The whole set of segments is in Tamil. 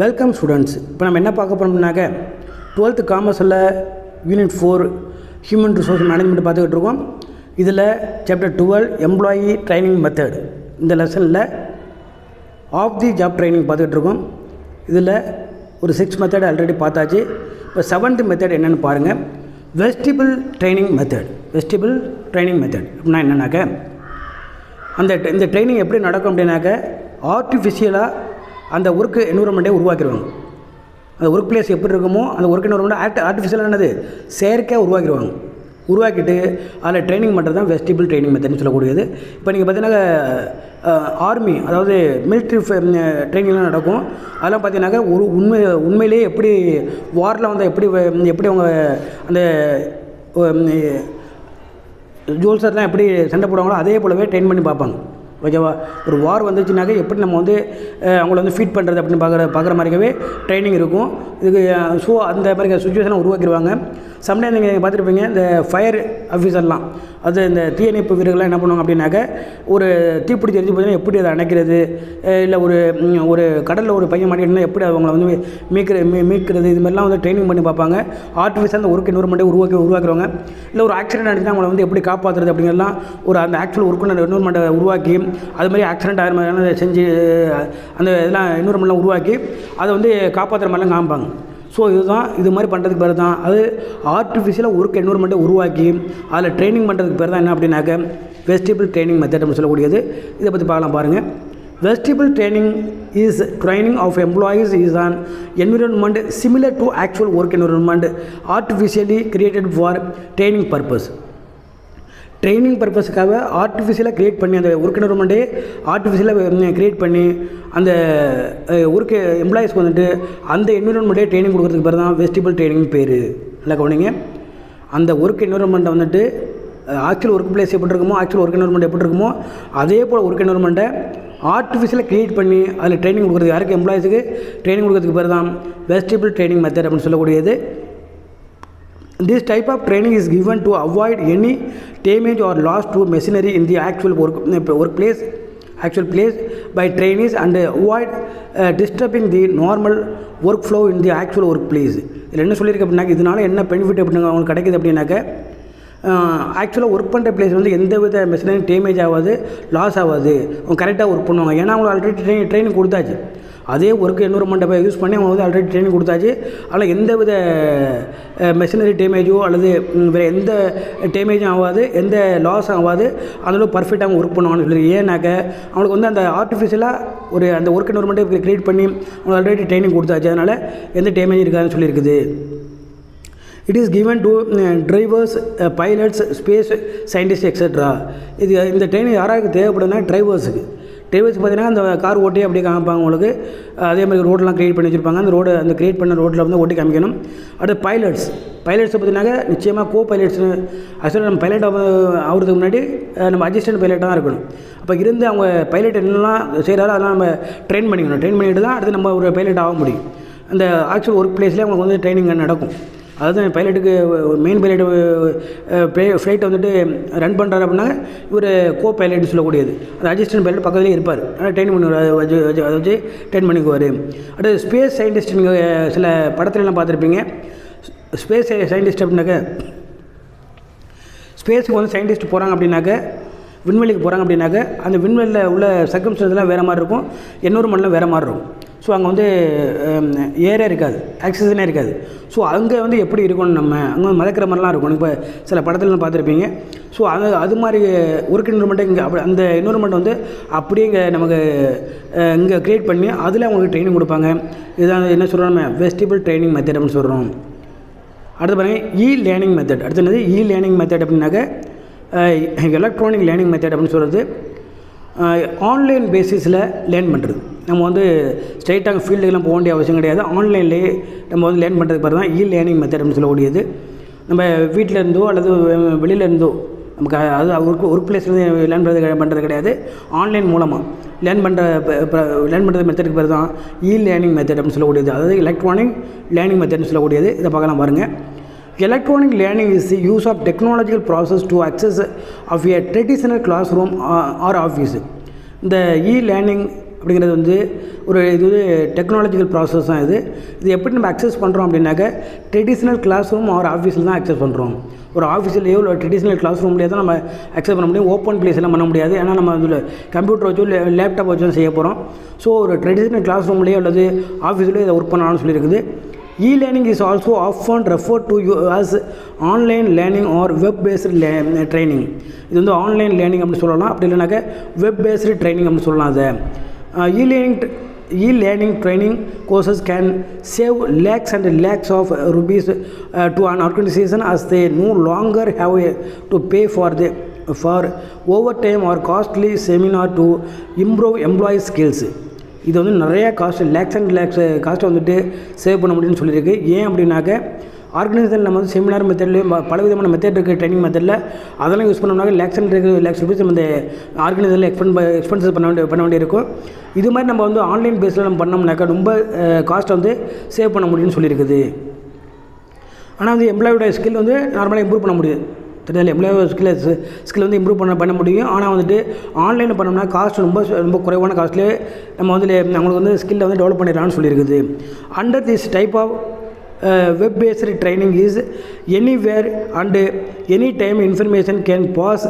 Welcome students. இப்போ நம்ம என்ன பார்க்க போகிறோம்னாக்க 12th காமர்ஸில் யூனிட் 4 ஹியூமன் ரிசோர்ஸ் மேனேஜ்மெண்ட் பார்த்துக்கிட்டு இருக்கோம். இதில் சாப்டர் 12 எம்ப்ளாயி ட்ரைனிங் மெத்தட், இந்த லெசனில் ஆஃப் தி ஜாப் ட்ரைனிங் பார்த்துக்கிட்டு இருக்கோம். இதில் ஒரு 6 மெத்தட் ஆல்ரெடி பார்த்தாச்சு. இப்போ 7th மெத்தட் என்னென்னு பாருங்கள். Vestibule training method. Vestibule training method அப்படின்னா என்னன்னாக்க, இந்த ட்ரைனிங் எப்படி நடக்கும் அப்படின்னாக்க, ஆர்டிஃபிஷியலாக அந்த ஒர்க் என்விரான்மெண்ட்டை உருவாக்கிடுவாங்க. அந்த ஒர்க் பிளேஸ் எப்படி இருக்குமோ அந்த ஒர்க் என்விரான்மெண்ட் ஆர்டிஃபிஷியலானது செயற்கையாக உருவாக்கிட்டு அதில் ட்ரைனிங் பண்ணுறது தான் வெஸ்டிபிள் ட்ரைனிங் மெத்தட்னு சொல்லக்கூடியது. இப்போ நீங்கள் பார்த்தீங்கன்னா ஆர்மி, அதாவது மிலிட்ரி ட்ரைனிங்லாம் நடக்கும். அதெல்லாம் பார்த்தீங்கன்னாக்கா உண்மையிலேயே எப்படி வாரில் வந்து எப்படி அவங்க அந்த ஜோல்சர்லாம் எப்படி சண்டை போடுவாங்களோ அதே போலவே ட்ரெயின் பண்ணி பார்ப்பாங்க. ஓகேவா? ஒரு வார் வந்துச்சுனாக்க எப்படி நம்ம வந்து அவங்கள வந்து ஃபீட் பண்ணுறது அப்படின்னு பார்க்குற மாதிரிக்கவே ட்ரைனிங் இருக்கும் இதுக்கு. ஸோ அந்த மாதிரி சுச்சுவேஷனை உருவாக்கிடுவாங்க. சம்டைம் நீங்கள் பார்த்துருப்பீங்க, இந்த ஃபயர் ஆஃபீஸர்லாம், அது இந்த தீயணைப்பு வீரர்கள்லாம் என்ன பண்ணுவாங்க அப்படின்னாக்க, ஒரு தீப்பிடிச்சி எரிஞ்சு போச்சுன்னா எப்படி அதை அணைக்கிறது, இல்லை ஒரு கடலில் ஒரு பையன் மாட்டிக்கிட்டா எப்படி அவங்கள வந்து மீட்கிறது, இது மாதிரிலாம் வந்து ட்ரைனிங் பண்ணி பார்ப்பாங்க. ஆர்டிஃபிஷியல் அந்த ஒர்க் என்விரான்மெண்ட்டை உருவாக்குறவங்க. இல்லை ஒரு ஆக்சிடென்ட் ஆகிடுச்சுன்னா அவங்கள வந்து எப்படி காப்பாற்றுறது அப்படிங்கிறலாம் அந்த ஆக்சுவல் ஒர்க் என்விரான்மெண்ட்டை உருவாக்கி, அது மாதிரி ஆக்சிடென்ட் ஆகிற மாதிரியான செஞ்சு அந்த இதெல்லாம் என்விரான்மெண்ட்லாம் உருவாக்கி அதை வந்து காப்பாற்றுற மாதிரிலாம் காமிப்பாங்க. ஸோ இது மாதிரி பண்ணுறதுக்கு பேர் தான் அது ஆர்டிஃபிஷியலாக ஒர்க் என்விரான்மெண்ட்டை உருவாக்கி அதில் ட்ரைனிங் பண்ணுறதுக்கு பேர் தான் என்ன அப்படின்னாக்க வெஸ்டிபிள் ட்ரைனிங் மெத்தட் அப்படின்னு சொல்லக்கூடியது. இதை பற்றி பார்க்கலாம் பாருங்கள். Vestibule training is training of employees is an environment similar to actual work environment artificially created for training purpose. Training பர்பஸுக்காக ஆர்டிஃபிஷியலாக க்ரியேட் பண்ணி, அந்த ஒர்க் என்விரான்மெண்ட்டே ஆர்டிஃபிஷியலாக க்ரியேட் பண்ணி அந்த ஒர்க் எம்ப்ளாயீஸ்க்கு வந்துட்டு அந்த என்விரான்மெண்ட்டே ட்ரைனிங் கொடுக்குறதுக்கு பேர் தான் வெஸ்டிபிள் ட்ரைனிங் பேர். நல்லா கவனிங்க. அந்த ஒர்க் என்விரான்மெண்ட்டை வந்துட்டு ஆக்சுவல் ஒர்க் பிளேஸ் எப்படி இருக்குமோ, ஆக்சுவல் ஒர்க் என்விரான்மெண்ட் எப்படி இருக்குமோ அதே போல் ஒர்க் என்விரான்மெண்ட்டை ஆர்டிஃபிஷியலாக க்ரியேட் பண்ணி அதில் ட்ரைனிங் கொடுக்குறது, யாருக்கு எம்ப்ளாயீஸுக்கு ட்ரைனிங் கொடுக்குறதுக்கு பேர் தான் வெஸ்டிபிள் ட்ரைனிங் மெத்தட் அப்படின்னு சொல்லக்கூடியது. This type of training is given to avoid any damage or loss to machinery in the actual actual place by trainees and avoid disturbing the normal workflow in the actual workplace. இதில் என்ன சொல்லியிருக்கு அப்படின்னா, இதனால் என்ன பெனிஃபிட் அப்படின்னா அவங்களுக்கு கிடைக்குது அப்படின்னாக்க, ஆக்சுவலாக ஒர்க் பண்ணுற பிளேஸ் வந்து எந்த வித மெஷினரி டேமேஜ் ஆகாது, லாஸ் ஆகாது, அவங்க கரெக்டாக ஒர்க் பண்ணுவாங்க. ஏன்னா அவங்களுக்கு ஆல்ரெடி ட்ரைனிங் கொடுத்தாச்சு. அதே ஒர்க் என்விரான்மெண்ட்டை யூஸ் பண்ணி அவங்க வந்து ஆல்ரெடி ட்ரைனிங் கொடுத்தாச்சு. அதில் எந்த வித மெஷினரி டேமேஜோ அல்லது வேறு எந்த டேமேஜும் ஆகாது, எந்த லாஸும் ஆகாது, அதில் பர்ஃபெக்டாக அவங்க ஒர்க் பண்ணுவாங்கன்னு சொல்லி. ஏன்னாக்க அவங்களுக்கு வந்து அந்த ஆர்டிஃபிஷியலாக அந்த ஒர்க் என்விரான்மெண்ட்டை க்ரியேட் பண்ணி அவங்க ஆல்ரெடி ட்ரைனிங் கொடுத்தாச்சு. அதனால் எந்த டேமேஜ் இருக்காதுன்னு சொல்லியிருக்குது. It is given to drivers, pilots, space scientists, etc. இந்த ட்ரைனிங் யாராருக்கு தேவைப்படுதுன்னா டிரைவர்ஸுக்கு பார்த்தீங்கன்னா அந்த கார் ஓட்டி அப்படியே காமிப்பாங்க உங்களுக்கு. அதே மாதிரி ரோடெலாம் க்ரியேட் பண்ணி வச்சுருப்பாங்க. அந்த க்ரியேட் பண்ண ரோட்டில் வந்து ஓட்டி காமிக்கணும். அடுத்து பைலட்ஸை பார்த்தீங்கன்னாக்க நிச்சயமாக கோ பைலட்ஸ். ஆக்சுவலாக நம்ம பைலட் ஆகிறதுக்கு முன்னாடி நம்ம அசிஸ்டன்ட் பைலட்டாக தான் இருக்கணும். அப்போ இருந்து அவங்க பைலட் என்னெல்லாம் செய்கிறாரோ அதெல்லாம் நம்ம ட்ரெயின் பண்ணிட்டு தான் அடுத்து நம்ம ஒரு பைலட் ஆக முடியும். அந்த ஆக்சுவல் ஒர்க் பிளேஸ்லேயே அவங்களுக்கு வந்து ட்ரைனிங் நடக்கும். அதாவது பைலட்டுக்கு மெயின் பைலட்டு ஃப்ளைட்டை வந்துட்டு ரன் பண்ணுறாரு அப்படின்னா இவர் கோ பைலட்னு சொல்லக்கூடியது. அந்த அசிஸ்டன்ட் பைலட் பக்கத்துலேயே இருப்பார். ஆனால் ட்ரெயின் பண்ணுவார், அதை வச்சு ட்ரெயின் பண்ணிக்குவார். அடுத்து ஸ்பேஸ் சயின்டிஸ்ட், நீங்கள் சில படத்துலலாம் பார்த்துருப்பீங்க. ஸ்பேஸ் சயின்டிஸ்ட் அப்படின்னாக்க, ஸ்பேஸுக்கு வந்து சயின்டிஸ்ட் போகிறாங்க அப்படின்னாக்க, விண்வெளிக்கு போகிறாங்க அப்படின்னாக்க, அந்த விண்வெளியில் உள்ள சர்க்கம்ஸ்டன்ஸ்லாம் வேறு மாதிரி இருக்கும், என்விரான்மெண்ட்லாம் வேறு மாதிரி இருக்கும். ஸோ அங்கே வந்து ஏரே இருக்காது, ஆக்சிஜனே இருக்காது. ஸோ அங்கே வந்து எப்படி இருக்கணும், நம்ம அங்கே மதக்கிற மாதிரிலாம் இருக்கும். இப்போ சில படத்துலலாம் பார்த்துருப்பீங்க. ஸோ அது மாதிரி ஒர்க் என்விரான்மெண்ட்டை இங்கே அப்படி அந்த என்விரான்மெண்ட் வந்து அப்படியே இங்கே நமக்கு இங்கே க்ரியேட் பண்ணி அதில் அவங்களுக்கு ட்ரைனிங் கொடுப்பாங்க. இதுதான் என்ன சொல்கிறோம், நம்ம வெஸ்டிபிள் ட்ரைனிங் மெத்தட் அப்படின்னு சொல்கிறோம். அடுத்து பாருங்கள், லேர்னிங் மெத்தட். அடுத்து என்னது லேர்னிங் மெத்தட் அப்படின்னாக்க, எலக்ட்ரானிக் லேர்னிங் மெத்தட் அப்படின்னு சொல்கிறது ஆன்லைன் பேசிஸில் லேர்ன் பண்ணுறது. நம்ம வந்து ஸ்ட்ரைட்டாக ஃபீல்டுக்கெலாம் போக வேண்டிய அவசியம் கிடையாது. ஆன்லைன்லேயே நம்ம வந்து லேர்ன் பண்ணுறதுக்கு பேர் தான் லேர்னிங் மெத்தட் அப்படின்னு சொல்லக்கூடியது. நம்ம வீட்டில் இருந்தோ அல்லது வெளியில் இருந்தோ நமக்கு அது ஒர்க் பிளேஸ்லேருந்து லேர்ன் பண்ணுறது கிடையாது. ஆன்லைன் மூலமாக லேர்ன் பண்ணுறது மெத்தடுக்கு பேர் தான் லேர்னிங் மெத்தட் அப்படின்னு சொல்லக்கூடியது. அதாவது எலக்ட்ரானிக் லேர்னிங் மெத்தட்னு சொல்லக்கூடியது. இதை பார்க்கலாம் பாருங்கள். Electronic learning is the use of technological process to access of a traditional classroom or office. The e-learning அப்படிங்கிறது வந்து இது டெக்னாலஜிக்கல் ப்ராசஸ் தான். இது எப்படி நம்ம அக்சஸ் பண்ணுறோம் அப்படின்னாக்க ட்ரெடிஷ்னல் கிளாஸ் ரூம் ஒரு ஆஃபீஸில் தான் அக்சஸ் பண்ணுறோம். ஒரு ஆஃபீஸ்லேயோ இல்லை ட்ரெடிஷ்னல் கிளாஸ் ரூம்லேயே தான் நம்ம அக்சஸ் பண்ண முடியும். ஓப்பன் பிளேஸ் எல்லாம் பண்ண முடியாது. ஏன்னா நம்ம அதில் கம்ப்யூட்டர் வச்சோ இல்லை லேப்டாப் வச்சு செய்ய போகிறோம். ஸோ ஒரு ட்ரெடிஷ்னல் கிளாஸ் ரூம்லேயோ அல்லது ஆஃபீஸ்லேயோ இதை ஒர்க் பண்ணலாம்னு சொல்லியிருக்குது. E-learning is also often referred to as online learning or web-based training. இது வந்து ஆன்லைன் லேர்னிங் அப்படின்னு சொல்லலாம். அப்படி இல்லைனாக்க வெப் பேஸ்டு ட்ரைனிங் அப்படின்னு சொல்லலாம். அதை e-learning training courses can save lakhs and lakhs of rupees to an organization as they no longer have to pay for overtime or costly seminar to improve employee skills. இது வந்து நிறையா காஸ்ட் லேக்ஸ் அண்ட் லேக்ஸ் காஸ்ட்டை வந்துட்டு சேவ் பண்ண முடியும்னு சொல்லியிருக்கு. ஏன் அப்படின்னாக்க ஆர்கனைசேஷன் நம்ம வந்து செமினார் மெத்தட்லேயும் பலவிதமான மெத்தட் இருக்குது. ட்ரைனிங் மெத்தடில் அதெல்லாம் யூஸ் பண்ணோம்னாக்க லேக்ஸ் அண்ட் லேக்ஸ் ருபீஸ் நம்ம இந்த ஆர்கனைசேஷனில் எக்ஸ்பென்சஸ் பண்ண வேண்டியிருக்கும். இது மாதிரி நம்ம வந்து ஆன்லைன் பேஸில் நம்ம பண்ணோம்னாக்கா ரொம்ப காஸ்ட்டை வந்து சேவ் பண்ண முடியும்னு சொல்லியிருக்குது. ஆனால் வந்து எம்ப்ளாயோட ஸ்கில் வந்து நார்மலாக இம்ப்ரூவ் பண்ண முடியுது. தெரியாது எம்ப்ளாயோட ஸ்கில் வந்து இம்ப்ரூவ் பண்ண முடியும். ஆனால் வந்துட்டு ஆன்லைனில் பண்ணோம்னா காஸ்ட் ரொம்ப குறைவான காஸ்ட்லேயே நம்ம வந்து நம்மளுக்கு வந்து ஸ்கில்லை வந்து டெவலப் பண்ணிடலாம்னு சொல்லியிருக்குது. Under this type of web based training is anywhere and any time information can pass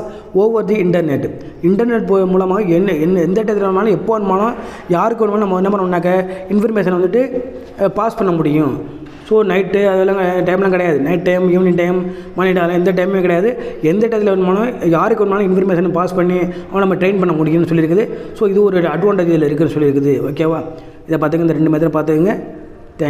over the internet. Internet மூலமாக எந்த இடத்துல வேணாலும் எப்போ வேணுமாலும் யாருக்கு வேணுமாலும் நம்ம என்ன பண்ணோம்னாக்க இன்ஃபர்மேஷன் வந்துட்டு பாஸ் பண்ண முடியும். ஸோ நைட்டு அதெல்லாம் டைம்லாம் கிடையாது. Night time, evening time, morning time எந்த டைமே கிடையாது. எந்த இடத்துல வேணுமாலும் யாருக்கு வேணுமாலும் இன்ஃபர்மேஷன் பாஸ் பண்ணி அவன் நம்ம ட்ரெயின் பண்ண முடியும்னு சொல்லியிருக்குது. ஸோ இது ஒரு அட்வான்டேஜ் இதில் இருக்குன்னு சொல்லியிருக்குது. ஓகேவா? இதை பார்த்துங்க, இந்த 2 மெத்தட் பார்த்துக்குங்க.